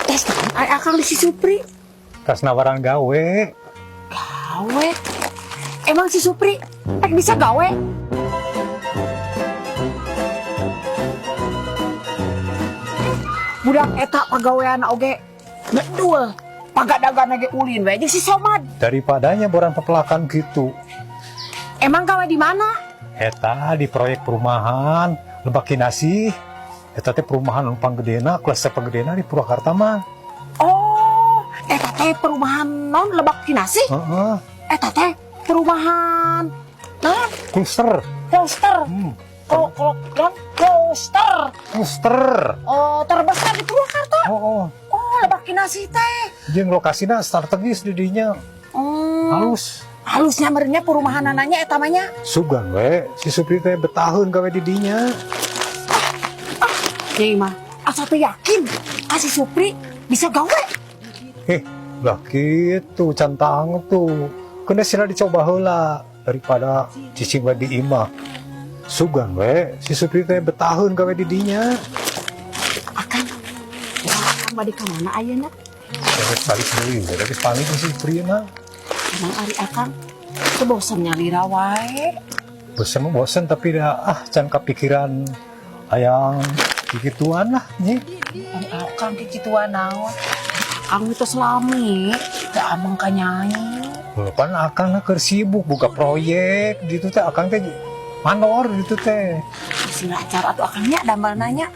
tes naon ay akang si Supri. Tas nawaran gawe. Gawe? Emang si Supri bisa gawe? Budak eta pagawean oge bedul pagadagan ge ulin we jeung si Somad. Daripadanya boran pepelakan gitu. Emang gawe di mana? Eta di proyek perumahan Lebak Kinasih. Eta teh perumahan panggedena, kelas panggedena di Purwakarta mah. Oh, eta teh perumahan non Lebak Kinasih? Heeh. Eta teh perumahan non Kluster. Cluster. Kalau Cluster. Kluster. Oh, terbesar di Purwakarta. Oh. Oh, Lebak Kinasih teh. Jeung lokasina strategis di dinya. Halus. Halusnya meureunnya perumahan ananya eta mah nya. Sugan we, si Supri teh betaheun gawe di dinya. Nyai mah asa teu yakin si Supri bisa gawe. Lah kitu cantang tuh. Kena sila dicoba heula daripada cicing we di imah. Sugan we, si Supri teh betaheun gawe di dinya. Akan bade ka mana ayeuna? Terus balik deui, terus panik si Supri mah. Emang ari akang teu bosen nyalira wae. Bosen tapi dah can kepikiran ayang kikituan lah nih. Ari akang kikituan naon? Akang itu selami teu ameng ka nyai. Pan akang keur sibuk buka proyek gitu teh, akang teh manor gitu teh. Si lancar atuh akangnya damel nanya.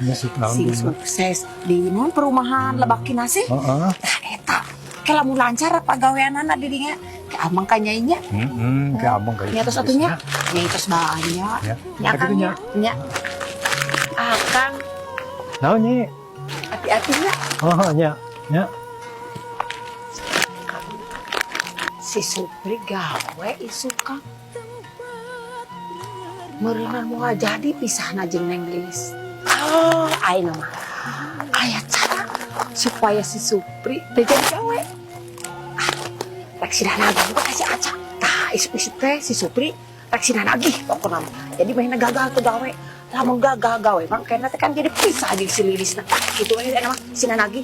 Sing sukses di non perumahan Lebak Kinasih. Heeh. Tah eta ke lamun lancar pagaweanana di dinya ke ameng ka nyainya. Ke ameng ka. Nya tos atunya. Nyai tos banyak. Nya akang nya. Akang Naon nyi? hati-hati nya. Nya. Si Supri gawe isukan. Meureunna moal jadi pisahna jeung Neng Lilis. Ayeuna mah aya cara supaya si Supri teh jadi gawe. Rek si Danagih teh kasih aca. Tah isuk-isuk teh si Supri rek si Danagih pokona mah. Jadi mainnya gagal tuh gawe. Lamun gagal gawe mah kena teh kan jadi pisah jeung si Lilisna. Kitu we mah si Danagih.